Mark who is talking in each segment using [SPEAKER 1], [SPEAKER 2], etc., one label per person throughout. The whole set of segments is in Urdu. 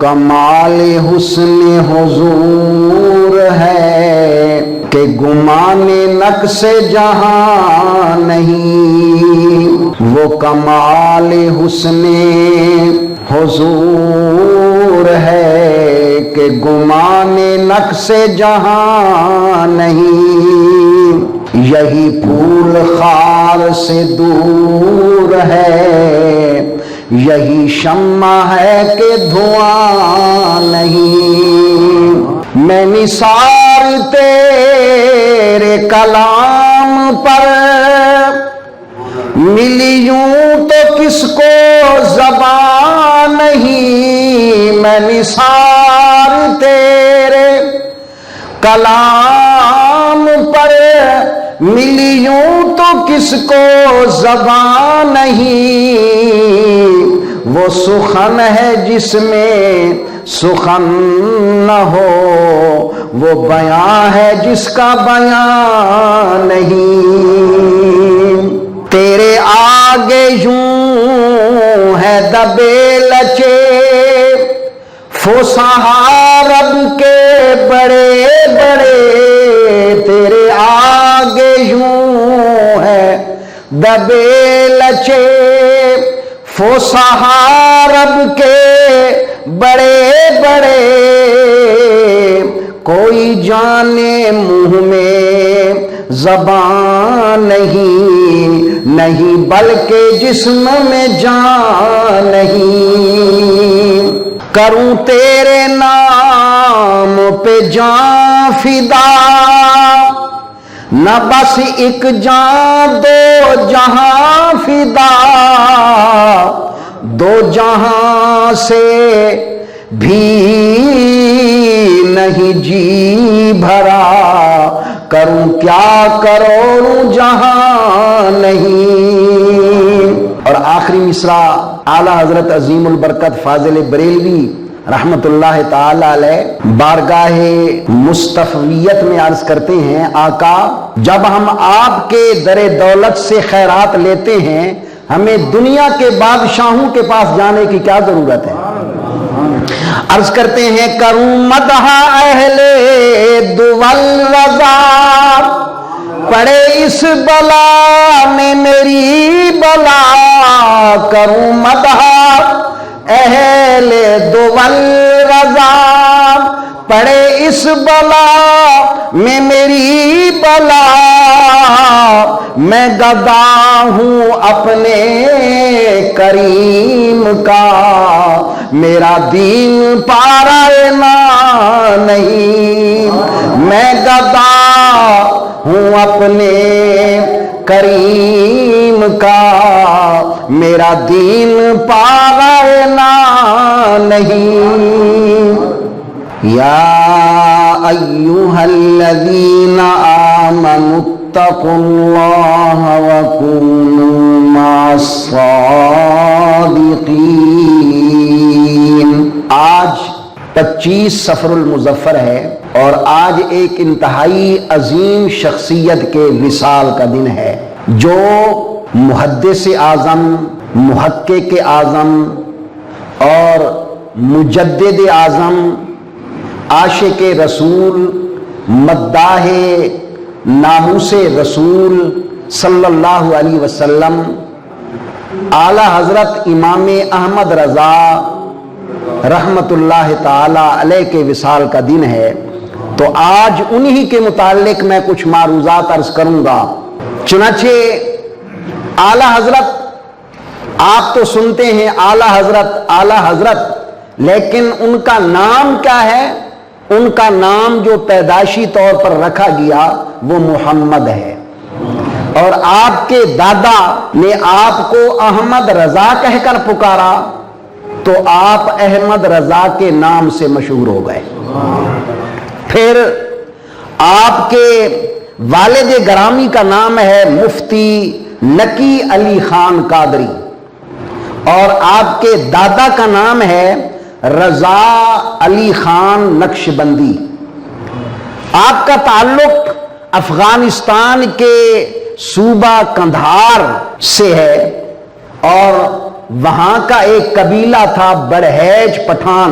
[SPEAKER 1] کمال حسن حضور ہے کہ گمان نقص جہاں نہیں، وہ کمال حسن حضور ہے کہ گمان نقص جہاں نہیں، یہی پھول خار سے دور ہے، یہی شمع ہے کہ دھواں نہیں، میں نثار تیرے کلام پر ملی یوں تو کس کو زبان نہیں، میں نثار تیرے کلام پر ملی یوں تو کس کو زبان نہیں، وہ سخن ہے جس میں سخن نہ ہو، وہ بیان ہے جس کا بیان نہیں، تیرے آگے یوں ہے دبے لچے فسحا رب کے بڑے بڑے، تیرے آگے یوں ہے دبے لچے فسحا رب کے بڑے بڑے، کوئی جانے منہ میں زبان نہیں بلکہ جسم میں جان نہیں، کروں تیرے نام پہ جان فدا، نہ بس ایک جان دو جہاں فدا، دو جہاں سے بھی نہیں جی بھرا، کروں کیا کروڑوں جہاں نہیں۔ اور آخری مصرع اعلیٰ حضرت عظیم البرکت فاضل بریلوی رحمت اللہ تعالی علیہ بارگاہ مصطفیت میں عرض کرتے ہیں، آقا جب ہم آپ کے در دولت سے خیرات لیتے ہیں، ہمیں دنیا کے بادشاہوں کے پاس جانے کی کیا ضرورت ہے؟ عرض کرتے ہیں، کروں مدح اہل دول رضا، پڑے اس بلا میں میری بلا، کروں مدح اہل دول رضا، پڑے اس بلا میں میری بلا، میں گدا ہوں اپنے کریم کا، میرا دین پارا نہیں، میں گدا ہوں اپنے کریم کا، میرا دین پارا نہیں، یا ایھا الذین آمنوا اتقوا اللہ وکونوا مع الصادقین۔ آج 25 صفر المظفر ہے اور آج ایک انتہائی عظیم شخصیت کے وصال کا دن ہے، جو محدث اعظم، محقق اعظم اور مجدد اعظم، عاشق رسول، مداح ناموس رسول صلی اللہ علیہ وسلم، اعلیٰ حضرت امام احمد رضا رحمت اللہ تعالی علیہ کے وصال کا دن ہے۔ تو آج انہی کے متعلق میں کچھ معروضات عرض کروں گا۔ چنانچہ اعلیٰ حضرت، آپ تو سنتے ہیں اعلیٰ حضرت اعلیٰ حضرت، لیکن ان کا نام کیا ہے؟ ان کا نام جو پیدائشی طور پر رکھا گیا وہ محمد ہے، اور آپ کے دادا نے آپ کو احمد رضا کہہ کر پکارا تو آپ احمد رضا کے نام سے مشہور ہو گئے۔ پھر آپ کے والد گرامی کا نام ہے مفتی نقی علی خان قادری، اور آپ کے دادا کا نام ہے رضا علی خان نقشبندی۔ آپ کا تعلق افغانستان کے صوبہ قندھار سے ہے، اور وہاں کا ایک قبیلہ تھا بڑہیج پٹھان،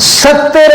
[SPEAKER 1] 70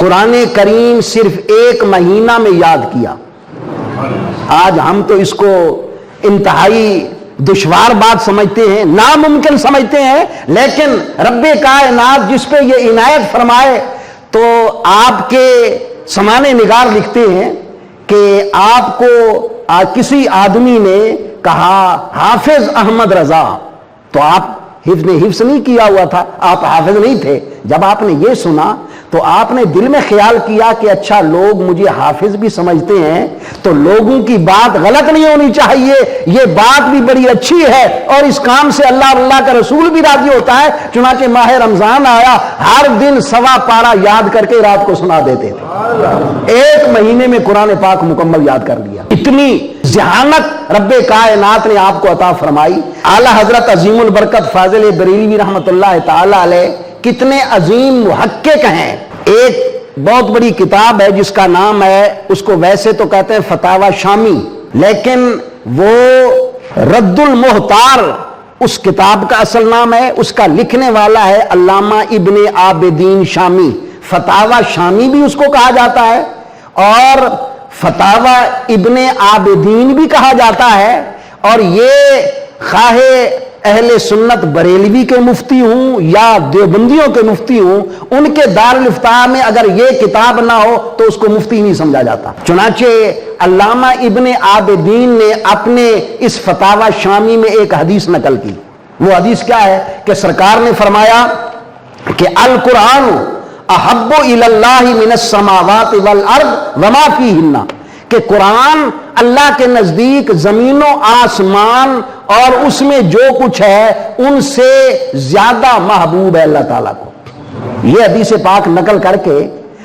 [SPEAKER 1] قرآن کریم صرف 1 مہینہ میں یاد کیا. آج ہم تو اس کو انتہائی دشوار بات سمجھتے ہیں، ناممکن سمجھتے ہیں، لیکن رب کائنات جس پہ یہ عنایت فرمائے تو آپ کے سمانے نگار لکھتے ہیں کہ آپ کو کسی آدمی نے کہا حافظ احمد رضا، تو آپ حفظ نہیں کیا ہوا تھا، آپ حافظ نہیں تھے. جب آپ نے یہ سنا تو آپ نے دل میں خیال کیا کہ اچھا لوگ مجھے حافظ بھی سمجھتے ہیں تو لوگوں کی بات غلط نہیں ہونی چاہیے، یہ بات بھی بڑی اچھی ہے اور اس کام سے اللہ کا رسول بھی راضی ہوتا ہے. چنانچہ ماہ رمضان آیا، ہر دن 1.25 پارہ یاد کر کے رات کو سنا دیتے تھے. 1 مہینے میں قرآن پاک مکمل یاد کر لیا. اتنی ذہانت رب کائنات نے آپ کو عطا فرمائی. اعلیٰ حضرت عظیم البرکت فاضل بریلوی رحمۃ اللہ تعالی علیہ کتنے عظیم محقق ہیں. ایک بہت بڑی کتاب ہے جس کا نام ہے، اس کو ویسے تو کہتے ہیں فتاوی شامی، لیکن وہ رد المحتار اس کتاب کا اصل نام ہے. اس کا لکھنے والا ہے علامہ ابن عابدین شامی. فتاوی شامی بھی اس کو کہا جاتا ہے اور فتاوی ابن عابدین بھی کہا جاتا ہے. اور یہ خواہ اہل سنت بریلوی کے مفتی ہوں یا دیوبندیوں کے مفتی ہوں، ان کے دارالافتاء میں اگر یہ کتاب نہ ہو تو اس کو مفتی نہیں سمجھا جاتا. چنانچہ علامہ ابن عابدین نے اپنے اس فتاوی شامی میں ایک حدیث نقل کی. وہ حدیث کیا ہے کہ سرکار نے فرمایا کہ القرآن احب الی اللہ من السماوات والارض وما فیہن، کہ قرآن اللہ کے نزدیک زمین و آسمان اور اس میں جو کچھ ہے ان سے زیادہ محبوب ہے اللہ تعالیٰ کو. یہ حدیث پاک نقل کر کے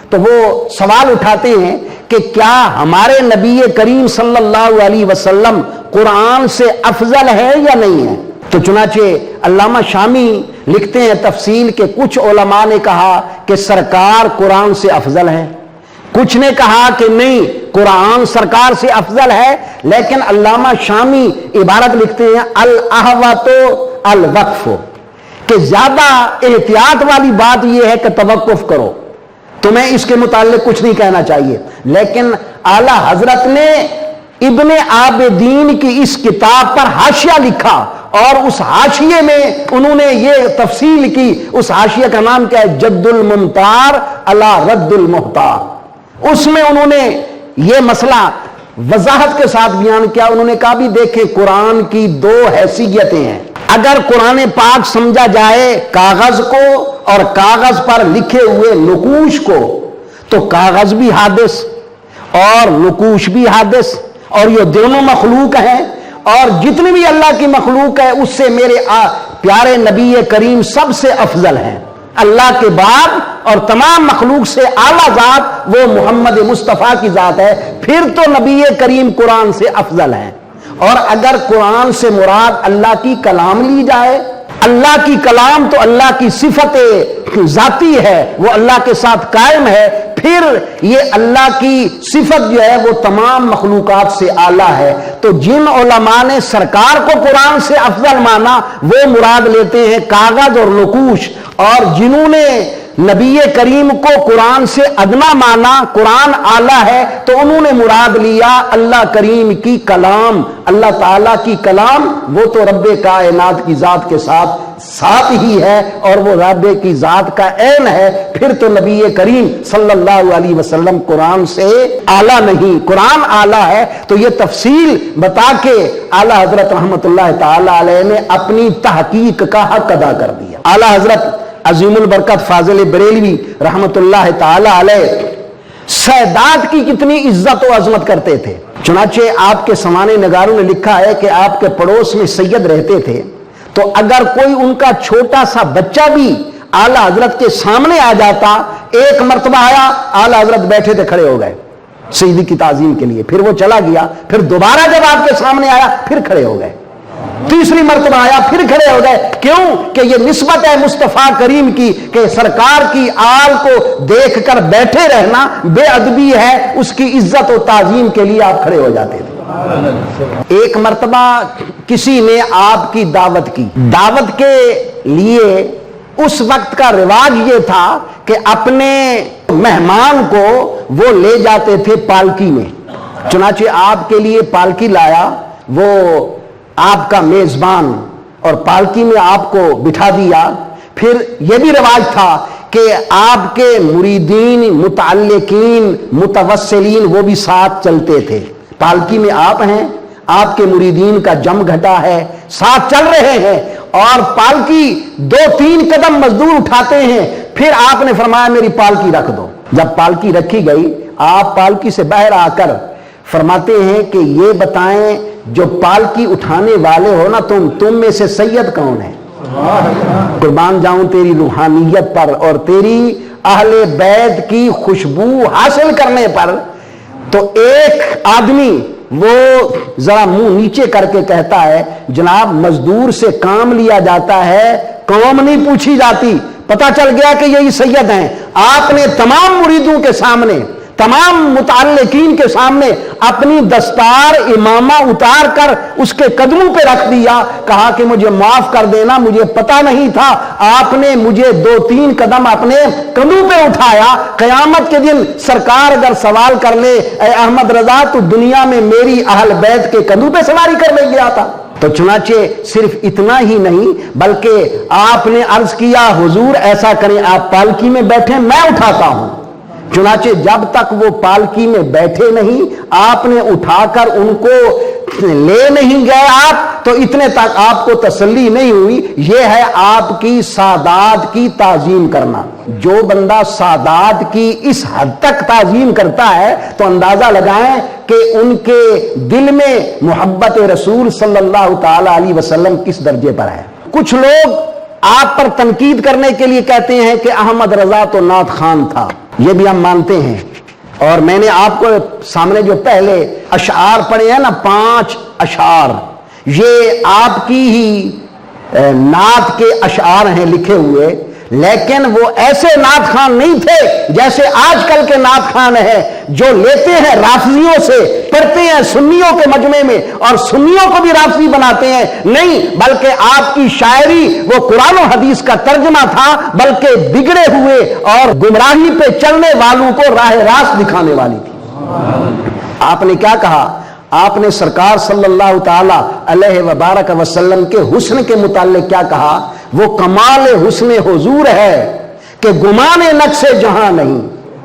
[SPEAKER 1] تو وہ سوال اٹھاتے ہیں کہ کیا ہمارے نبی کریم صلی اللہ علیہ وسلم قرآن سے افضل ہے یا نہیں ہے؟ تو چنانچہ علامہ شامی لکھتے ہیں تفصیل کہ کچھ علماء نے کہا کہ سرکار قرآن سے افضل ہے، کچھ نے کہا کہ نہیں قرآن سرکار سے افضل ہے. لیکن علامہ شامی عبارت لکھتے ہیں الاحوط الوقف، کہ زیادہ احتیاط والی بات یہ ہے کہ توقف کرو، تمہیں اس کے متعلق کچھ نہیں کہنا چاہیے. لیکن اعلیٰ حضرت نے ابن عابدین کی اس کتاب پر حاشیہ لکھا اور اس حاشیے میں انہوں نے یہ تفصیل کی. اس حاشیے کا نام کیا ہے؟ جد الممتار علی رد المحتار. اس میں انہوں نے یہ مسئلہ وضاحت کے ساتھ بیان کیا. انہوں نے کہا بھی دیکھیں قرآن کی 2 حیثیتیں ہیں. اگر قرآن پاک سمجھا جائے کاغذ کو اور کاغذ پر لکھے ہوئے نقوش کو تو کاغذ بھی حادث اور نقوش بھی حادث، اور یہ دونوں مخلوق ہیں. اور جتنی بھی اللہ کی مخلوق ہے اس سے میرے پیارے نبی کریم سب سے افضل ہیں. اللہ کے بعد اور تمام مخلوق سے اعلیٰ ذات وہ محمد مصطفیٰ کی ذات ہے. پھر تو نبی کریم قرآن سے افضل ہیں. اور اگر قرآن سے مراد اللہ کی کلام لی جائے، اللہ کی کلام تو اللہ کی صفت ذاتی ہے، وہ اللہ کے ساتھ قائم ہے. پھر یہ اللہ کی صفت جو ہے وہ تمام مخلوقات سے اعلیٰ ہے. تو جن علماء نے سرکار کو قرآن سے افضل مانا وہ مراد لیتے ہیں کاغذ اور نقوش، اور جنہوں نے نبی کریم کو قرآن سے ادنا مانا، قرآن اعلیٰ ہے، تو انہوں نے مراد لیا اللہ کریم کی کلام. اللہ تعالیٰ کی کلام وہ تو رب کائنات کی ذات کے ساتھ ہی ہے اور وہ رب کی ذات کا عین ہے. پھر تو نبی کریم صلی اللہ علیہ وسلم قرآن سے اعلیٰ نہیں، قرآن اعلیٰ ہے. تو یہ تفصیل بتا کے اعلیٰ حضرت رحمت اللہ تعالی علیہ نے اپنی تحقیق کا حق ادا کر دیا. اعلیٰ حضرت عظیم البرکت فاضل بریلوی رحمت اللہ تعالی علیہ سادات کی کتنی عزت و عظمت کرتے تھے. چنانچہ آپ کے سمانے نگاروں نے لکھا ہے کہ آپ کے پڑوس میں سید رہتے تھے، تو اگر کوئی ان کا چھوٹا سا بچہ بھی اعلیٰ حضرت کے سامنے آ جاتا، ایک مرتبہ آیا اعلیٰ حضرت بیٹھے تھے، کھڑے ہو گئے سیدی کی تعظیم کے لیے، پھر وہ چلا گیا، پھر دوبارہ جب آپ کے سامنے آیا پھر کھڑے ہو گئے، تیسری مرتبہ آیا پھر کھڑے ہو گئے. کیوں کہ یہ نسبت ہے مصطفیٰ کریم کی کہ سرکار کی آل کو دیکھ کر بیٹھے رہنا بے ادبی ہے، اس کی عزت و تعظیم کے لیے آپ کھڑے ہو جاتے تھے. ایک مرتبہ کسی نے آپ کی دعوت کی. دعوت کے لیے اس وقت کا رواج یہ تھا کہ اپنے مہمان کو وہ لے جاتے تھے پالکی میں، چنانچہ آپ کے لیے پالکی لایا وہ آپ کا میزبان، اور پالکی میں آپ کو بٹھا دیا۔ پھر یہ بھی رواج تھا کہ آپ کے مریدین، متعلقین، متوسلین وہ بھی ساتھ چلتے تھے۔ پالکی میں آپ ہیں، آپ کے مریدین کا جم گھٹا ہے، ساتھ چل رہے ہیں، اور پالکی 2-3 قدم مزدور اٹھاتے ہیں، پھر آپ نے فرمایا میری پالکی رکھ دو۔ جب پالکی رکھی گئی، آپ پالکی سے باہر آ کر فرماتے ہیں کہ یہ بتائیں جو پالکی اٹھانے والے ہو نا تم میں سے سید کون ہے؟ قربان جاؤں تیری روحانیت پر اور تیری اہل بیت کی خوشبو حاصل کرنے پر۔ تو ایک آدمی وہ ذرا منہ نیچے کر کے کہتا ہے جناب مزدور سے کام لیا جاتا ہے، قوم نہیں پوچھی جاتی، پتہ چل گیا کہ یہی سید ہیں۔ آپ نے تمام مریدوں کے سامنے، تمام متعلقین کے سامنے اپنی دستار امامہ اتار کر اس کے قدموں پہ رکھ دیا، کہا کہ مجھے معاف کر دینا، مجھے پتہ نہیں تھا، آپ نے مجھے 2-3 قدم اپنے قدموں پہ اٹھایا۔ قیامت کے دن سرکار اگر سوال کر لے اے احمد رضا تو دنیا میں میری اہل بیت کے قدموں پہ سواری کر لے گیا تھا؟ تو چنانچہ صرف اتنا ہی نہیں بلکہ آپ نے عرض کیا حضور ایسا کریں آپ پالکی میں بیٹھیں میں اٹھاتا ہوں۔ چنانچہ جب تک وہ پالکی میں بیٹھے نہیں آپ نے اٹھا کر ان کو لے نہیں گئے آپ تو اتنے تک آپ کو تسلی نہیں ہوئی۔ یہ ہے آپ کی سادات کی تعظیم کرنا۔ جو بندہ سادات کی اس حد تک تعظیم کرتا ہے تو اندازہ لگائیں کہ ان کے دل میں محبت رسول صلی اللہ تعالی علیہ وسلم کس درجے پر ہے۔ کچھ لوگ آپ پر تنقید کرنے کے لیے کہتے ہیں کہ احمد رضا تو نعت خوان تھا، یہ بھی ہم مانتے ہیں، اور میں نے آپ کو سامنے جو پہلے اشعار پڑھے ہیں نا 5 اشعار، یہ آپ کی ہی نعت کے اشعار ہیں لکھے ہوئے، لیکن وہ ایسے نعت خوان نہیں تھے جیسے آج کل کے نعت خوان ہیں جو لیتے ہیں رافضیوں سے، پڑھتے ہیں سنیوں کے مجمع میں اور سنیوں کو بھی رافضی بناتے ہیں۔ نہیں، بلکہ آپ کی شاعری وہ قرآن و حدیث کا ترجمہ تھا، بلکہ بگڑے ہوئے اور گمراہی پہ چلنے والوں کو راہ راست دکھانے والی تھی۔ آپ نے کیا کہا؟ آپ نے سرکار صلی اللہ تعالی علیہ وبارک وسلم کے حسن کے متعلق کیا کہا؟ وہ کمال حسن حضور ہے کہ گمان نقص جہاں نہیں۔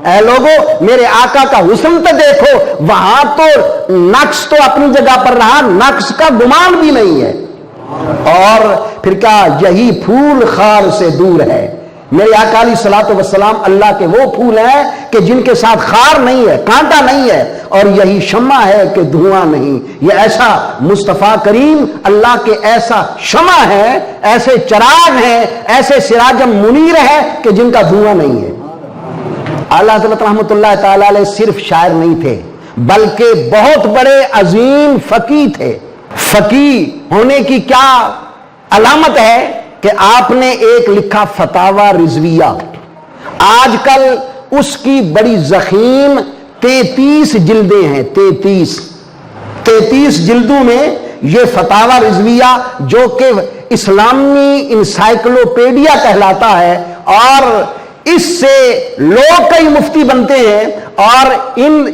[SPEAKER 1] اے لوگو میرے آقا کا حسن تو دیکھو، وہاں تو نقص تو اپنی جگہ پر رہا، نقص کا گمان بھی نہیں ہے۔ اور پھر کیا یہی پھول خار سے دور ہے۔ میرے آقا علیہ الصلوۃ والسلام اللہ کے وہ پھول ہیں کہ جن کے ساتھ خار نہیں ہے، کانٹا نہیں ہے، اور یہی شمع ہے کہ دھواں نہیں۔ یہ ایسا مصطفیٰ کریم اللہ کے ایسا شمع ہے، ایسے چراغ ہیں، ایسے سراج منیر ہے کہ جن کا دھواں نہیں ہے۔ اعلیٰ حضرت رحمۃ اللہ تعالی علیہ صرف شاعر نہیں تھے بلکہ بہت بڑے عظیم فقیہ تھے۔ فقیہ ہونے کی کیا علامت ہے کہ آپ نے ایک لکھا فتاوی رضویہ، آج کل اس کی بڑی ضخیم 33 جلدیں ہیں، 33 جلدوں میں یہ فتاوی رضویہ جو کہ اسلامی انسائکلوپیڈیا کہلاتا ہے، اور اس سے لوگ کئی مفتی بنتے ہیں، اور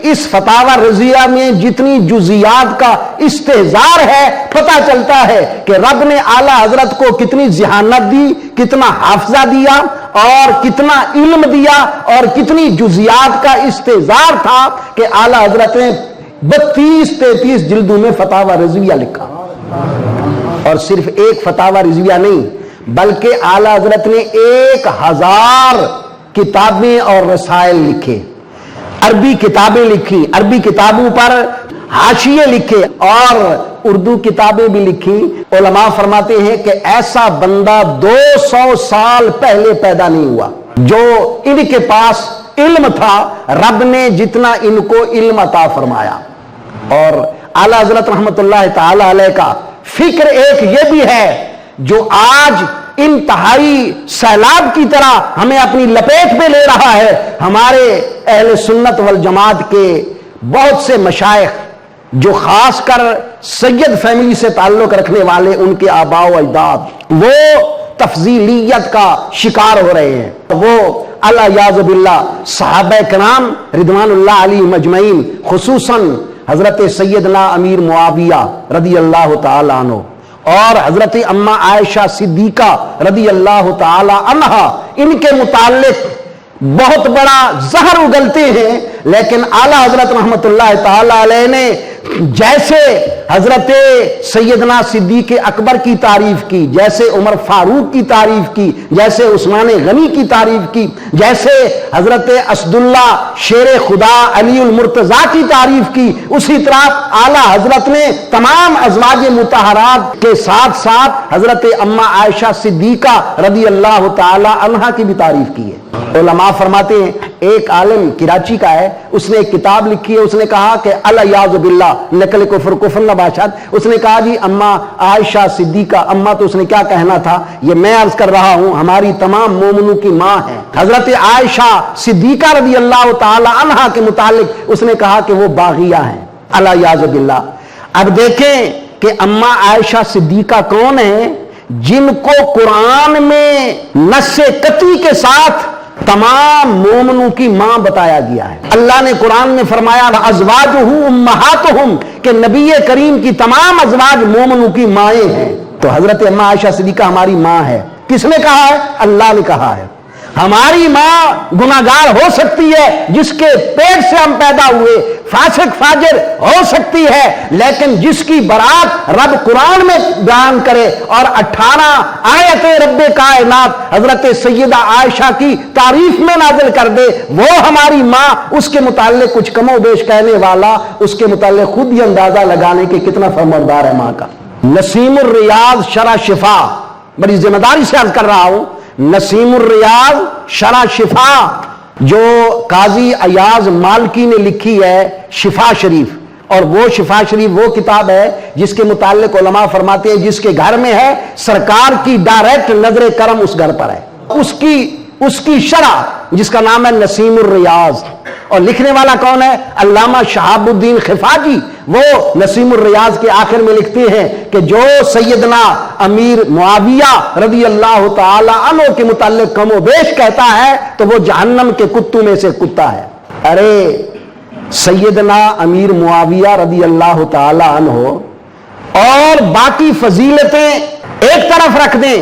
[SPEAKER 1] اس فتاوی رضویہ میں جتنی جزیات کا استحضار ہے پتہ چلتا ہے کہ رب نے اعلیٰ حضرت کو کتنی ذہانت دی، کتنا حافظہ دیا اور کتنا علم دیا اور کتنی جزیات کا استحضار تھا کہ اعلیٰ حضرت نے 32-33 جلدوں میں فتاوی رضویہ لکھا۔ اور صرف ایک فتاوی رضویہ نہیں بلکہ اعلیٰ حضرت نے 1000 کتابیں اور رسائل لکھے، عربی کتابیں لکھی، عربی کتابوں پر حاشیے لکھے اور اردو کتابیں بھی لکھی۔ علماء فرماتے ہیں کہ ایسا بندہ 200 سال پہلے پیدا نہیں ہوا جو ان کے پاس علم تھا، رب نے جتنا ان کو علم عطا فرمایا۔ اور اعلیٰ حضرت رحمت اللہ تعالی علیہ کا فکر ایک یہ بھی ہے جو آج انتہائی سیلاب کی طرح ہمیں اپنی لپیٹ میں لے رہا ہے۔ ہمارے اہل سنت والجماعت کے بہت سے مشائخ جو خاص کر سید فیملی سے تعلق رکھنے والے، ان کے آباء و اجداد وہ تفضیلیت کا شکار ہو رہے ہیں. وہ الیاذ باللہ صحابہ کرام رضوان اللہ علیہم اجمعین، خصوصاً حضرت سیدنا امیر معاویہ رضی اللہ تعالی عنہ اور حضرت اماں عائشہ صدیقہ رضی اللہ تعالی عنہا، ان کے متعلق بہت بڑا زہر اگلتے ہیں. لیکن اعلیٰ حضرت رحمت اللہ تعالی علیہ نے جیسے حضرت سیدنا صدیق اکبر کی تعریف کی، جیسے عمر فاروق کی تعریف کی، جیسے عثمان غنی کی تعریف کی، جیسے حضرت اسداللہ شیر خدا علی المرتضیٰ کی تعریف کی، اسی طرح اعلیٰ حضرت نے تمام ازواج مطہرات کے ساتھ ساتھ حضرت اماں عائشہ صدیقہ رضی اللہ تعالی عنہا کی بھی تعریف کی ہے. علماء فرماتے ہیں ایک عالم کراچی کا ہے، اس نے ایک کتاب لکھی ہے، اس نے کہا کہ الیاذ باللہ نقل کفر نباشات، اس نے کہا جی اماں عائشہ صدیقہ، اماں تو اس نے کیا کہنا تھا، یہ میں عرض کر رہا ہوں، ہماری تمام مومنوں کی ماں ہے. حضرت عائشہ صدیقہ رضی اللہ تعالی عنہا کے متعلق اس نے کہا کہ وہ باغیہ ہیں. الیاذ باللہ. اب دیکھیں کہ اماں عائشہ صدیقہ کون ہیں؟ جن کو قرآن میں نص قطعی کے ساتھ تمام مومنوں کی ماں بتایا گیا ہے. اللہ نے قرآن میں فرمایا ازواجہ امہاتہم، کہ نبی کریم کی تمام ازواج مومنوں کی مائیں ہیں. تو حضرت اماں عائشہ صدیقہ ہماری ماں ہے. کس نے کہا ہے؟ اللہ نے کہا ہے. ہماری ماں گناہگار ہو سکتی ہے، جس کے پیٹ سے ہم پیدا ہوئے فاسق فاجر ہو سکتی ہے، لیکن جس کی برات رب قرآن میں بیان کرے اور 18 آیت رب کائنات حضرت سیدہ عائشہ کی تعریف میں نازل کر دے، وہ ہماری ماں. اس کے متعلق کچھ کم و بیش کہنے والا اس کے متعلق خود ہی اندازہ لگانے کے کتنا فرمانبردار ہے ماں کا. نسیم الریاض شرح شفا، بڑی ذمہ داری سے عرض کر رہا ہوں، نسیم الریاض شرح شفا جو قاضی ایاز مالکی نے لکھی ہے، شفا شریف، اور وہ شفا شریف وہ کتاب ہے جس کے متعلق علماء فرماتے ہیں جس کے گھر میں ہے سرکار کی ڈائریکٹ نظر کرم اس گھر پر ہے. اس کی شرح جس کا نام ہے نسیم الریاض، اور لکھنے والا کون ہے؟ علامہ شہاب الدین خفاجی. وہ نسیم الریاض کے آخر میں لکھتے ہیں کہ جو سیدنا امیر معاویہ رضی اللہ تعالی عنہ کے متعلق کم و بیش کہتا ہے تو وہ جہنم کے کتوں میں سے کتا ہے. ارے سیدنا امیر معاویہ رضی اللہ تعالی عنہ اور باقی فضیلتیں ایک طرف رکھ دیں،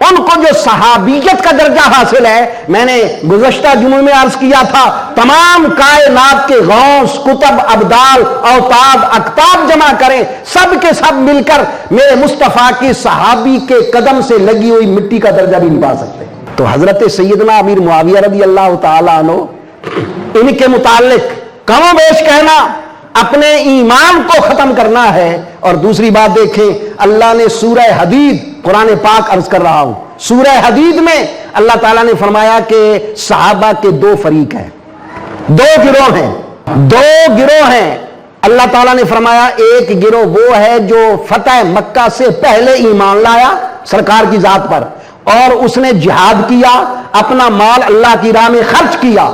[SPEAKER 1] ان کو جو صحابیت کا درجہ حاصل ہے، میں نے گزشتہ جمعے میں عرض کیا تھا، تمام کائنات کے غوث کتب ابدال اوتاد اقطاب جمع کریں، سب کے سب مل کر میرے مصطفیٰ کی صحابی کے قدم سے لگی ہوئی مٹی کا درجہ بھی نہیں پا سکتے. تو حضرت سیدنا امیر معاویہ رضی اللہ تعالی عنہ، ان کے متعلق کم و بیش کہنا اپنے ایمان کو ختم کرنا ہے. اور دوسری بات دیکھیں، اللہ نے سورہ حدید، قرآن پاک عرض کر رہا ہوں، سورہ حدید میں اللہ تعالیٰ نے فرمایا کہ صحابہ کے 2 فریق ہیں، 2 گروہ ہیں. اللہ تعالیٰ نے فرمایا ایک گروہ وہ ہے جو فتح مکہ سے پہلے ایمان لایا سرکار کی ذات پر، اور اس نے جہاد کیا، اپنا مال اللہ کی راہ میں خرچ کیا.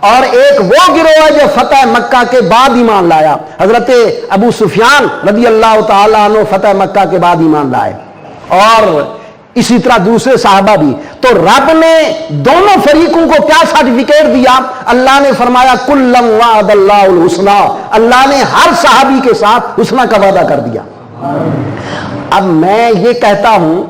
[SPEAKER 1] اور ایک وہ گروہ ہے جو فتح مکہ کے بعد ایمان لایا. حضرت ابو سفیان رضی اللہ تعالی عنہ فتح مکہ کے بعد ایمان لائے، اور اسی طرح دوسرے صحابہ بھی. تو رب نے دونوں فریقوں کو کیا سرٹیفکیٹ دیا؟ اللہ نے فرمایا کلم وعد اللہ الحسنی، اللہ نے ہر صحابی کے ساتھ حسنہ کا وعدہ کر دیا. اب میں یہ کہتا ہوں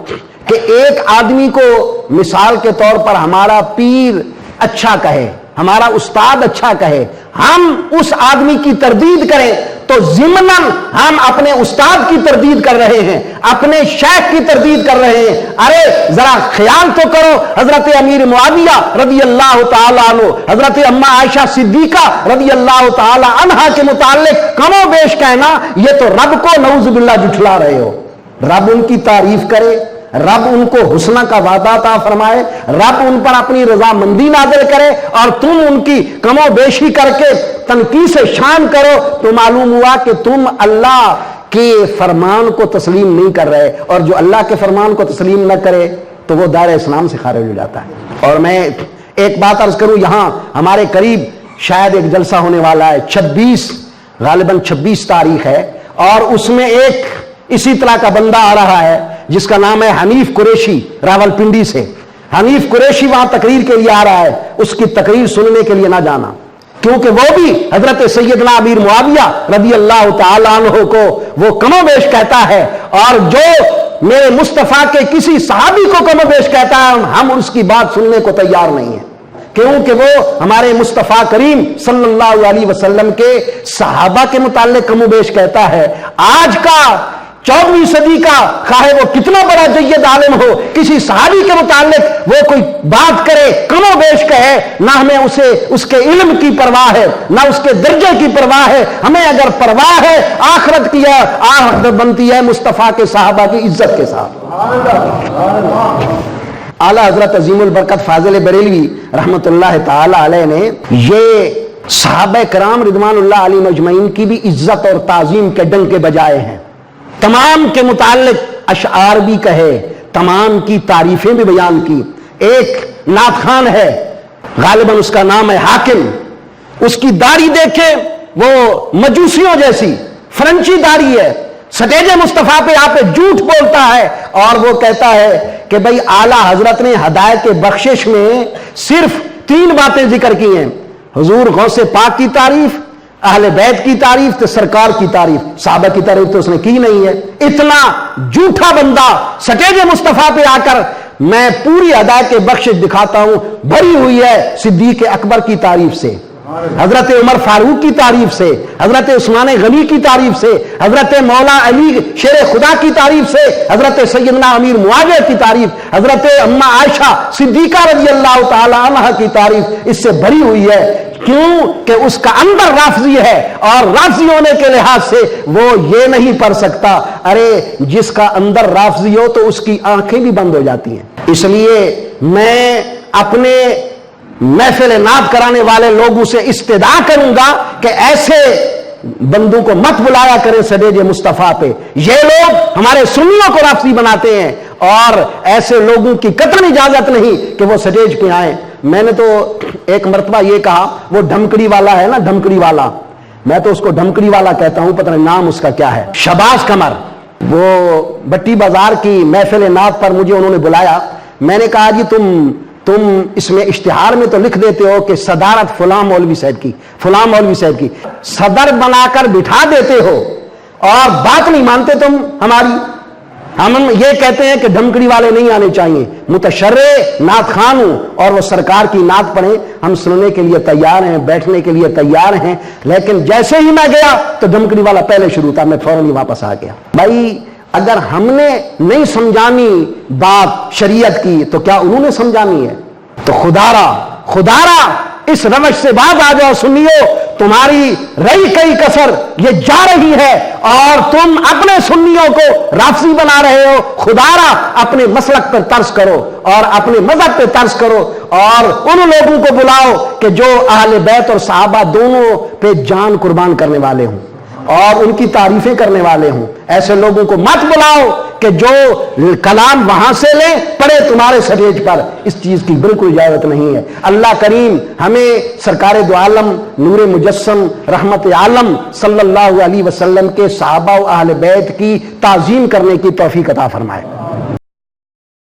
[SPEAKER 1] کہ ایک آدمی کو مثال کے طور پر ہمارا پیر اچھا کہے، ہمارا استاد اچھا کہے، ہم اس آدمی کی تردید کریں تو ضمناً ہم اپنے استاد کی تردید کر رہے ہیں، اپنے شیخ کی تردید کر رہے ہیں. ارے ذرا خیال تو کرو، حضرت امیر معاویہ رضی اللہ تعالی عنہ، حضرت اماں عائشہ صدیقہ رضی اللہ تعالی عنہا کے متعلق کم و بیش کہنا، یہ تو رب کو نعوذ باللہ جھٹلا رہے ہو. رب ان کی تعریف کرے، رب ان کو حسنہ کا وعدہ عطا فرمائے، رب ان پر اپنی رضامندی نازل کرے، اور تم ان کی کم و بیشی کر کے تنقیص شان کرو، تو معلوم ہوا کہ تم اللہ کے فرمان کو تسلیم نہیں کر رہے. اور جو اللہ کے فرمان کو تسلیم نہ کرے تو وہ دائرہ اسلام سے خارج ہو جاتا ہے. اور میں ایک بات عرض کروں، یہاں ہمارے قریب شاید ایک جلسہ ہونے والا ہے، 26 غالباً 26 تاریخ ہے، اور اس میں ایک اسی طرح کا بندہ آ رہا ہے جس کا نام ہے حنیف قریشی، راولپنڈی سے۔ حنیف قریشی وہاں تقریر کے لیے آ رہا ہے، اس کی تقریر سننے کے لیے نہ جانا، کیونکہ وہ بھی حضرت سیدنا امیر معاویہ رضی اللہ تعالی عنہ کو وہ کم و بیش کہتا ہے، اور جو میرے مصطفیٰ کے کسی صحابی کو کم و بیش کہتا ہے ہم اس کی بات سننے کو تیار نہیں ہیں، کیونکہ وہ ہمارے مصطفیٰ کریم صلی اللہ علیہ وسلم کے صحابہ کے متعلق کم و بیش کہتا ہے۔ آج کا 14ویں صدی کا خواہ وہ کتنا بڑا جید عالم ہو، کسی صحابی کے متعلق وہ کوئی بات کرے، کم و بیش کہے، نہ ہمیں اسے اس کے علم کی پرواہ ہے، نہ اس کے درجے کی پرواہ ہے، ہمیں اگر پرواہ ہے آخرت کی، آخرت بنتی ہے مصطفیٰ کے صحابہ کی عزت کے ساتھ۔ اعلیٰ حضرت عظیم البرکت فاضل بریلوی رحمت اللہ تعالی علیہ نے یہ صحابہ کرام رضوان اللہ علیہم اجمعین کی بھی عزت اور تعظیم کے ڈنک کے بجائے ہیں، تمام کے متعلق اشعار بھی کہے، تمام کی تعریفیں بھی بیان کی۔ ایک نعت خان ہے، غالباً اس کا نام ہے حاکم، اس کی داڑھی دیکھیں وہ مجوسیوں جیسی فرنچی داڑھی ہے، سٹیج مصطفیٰ پہ آپ جھوٹ بولتا ہے، اور وہ کہتا ہے کہ بھئی اعلیٰ حضرت نے ہدایت بخشش میں صرف 3 باتیں ذکر کی ہیں، حضور غوث پاک کی تعریف، اہل بیت کی تعریف، تو سرکار کی تعریف، صحابہ کی تعریف تو اس نے کی نہیں ہے۔ اتنا جھوٹا بندہ سٹیج مصطفیٰ پہ آ کر میں پوری ہدایت بخشش دکھاتا ہوں، بھری ہوئی ہے صدیق اکبر کی تعریف سے، حضرت عمر فاروق کی تعریف سے، حضرت عثمان غنی کی تعریف سے، حضرت مولا علی شیر خدا کی تعریف سے، حضرت سیدنا امیر معاویہ کی تعریف، حضرت اما عائشہ صدیقہ رضی اللہ تعالی عنہ کی تعریف اس سے بھری ہوئی ہے۔ کیوں کہ اس کا اندر رافضی ہے، اور رافضی ہونے کے لحاظ سے وہ یہ نہیں پڑھ سکتا۔ ارے جس کا اندر رافضی ہو تو اس کی آنکھیں بھی بند ہو جاتی ہیں۔ اس لیے میں اپنے محفل نعت کرانے والے لوگوں سے استدعا کروں گا کہ ایسے بندوں کو مت بلایا کریں سٹیج مصطفیٰ پہ، یہ لوگ ہمارے سنیوں کو رافضی بناتے ہیں، اور ایسے لوگوں کی قطعاً اجازت نہیں کہ وہ سٹیج پہ آئیں۔ میں نے تو ایک مرتبہ یہ کہا، وہ ڈھمکڑی والا ہے نا، ڈھمکڑی والا، میں تو اس کو ڈھمکڑی والا کہتا ہوں، پتہ نہیں نام اس کا کیا ہے، شہباز قمر، وہ بٹی بازار کی محفل نعت پر مجھے انہوں نے بلایا۔ میں نے کہا جی تم اس میں اشتہار میں تو لکھ دیتے ہو کہ صدارت فلاں مولوی صاحب کی، فلاں مولوی صاحب کی، صدر بنا کر بٹھا دیتے ہو اور بات نہیں مانتے تم ہماری۔ ہم یہ کہتے ہیں کہ ڈھمکڑی والے نہیں آنے چاہیے، متشرع نعت خان ہوں اور وہ سرکار کی نعت پڑھیں، ہم سننے کے لیے تیار ہیں، بیٹھنے کے لیے تیار ہیں، لیکن جیسے ہی میں گیا تو ڈھمکڑی والا پہلے شروع تھا، میں فوراً ہی واپس آ گیا۔ بھائی اگر ہم نے نہیں سمجھانی بات شریعت کی تو کیا انہوں نے سمجھانی ہے؟ تو خدارا اس روش سے بعد آ جاؤ سنیو، تمہاری رہی کئی کسر یہ جا رہی ہے، اور تم اپنے سنیوں کو رافضی بنا رہے ہو۔ خدارا اپنے مسلک پر طرز کرو اور اپنے مذہب پہ طرز کرو، اور ان لوگوں کو بلاؤ کہ جو اہل بیت اور صحابہ دونوں پہ جان قربان کرنے والے ہوں اور ان کی تعریفیں کرنے والے ہوں۔ ایسے لوگوں کو مت بلاؤ کہ جو کلام وہاں سے لیں پڑے تمہارے سٹیج پر، اس چیز کی بالکل اجازت نہیں ہے۔ اللہ کریم ہمیں سرکار دو عالم نور مجسم رحمت عالم صلی اللہ علیہ وسلم کے صحابہ و اہل بیت کی تعظیم کرنے کی توفیق عطا فرمائے۔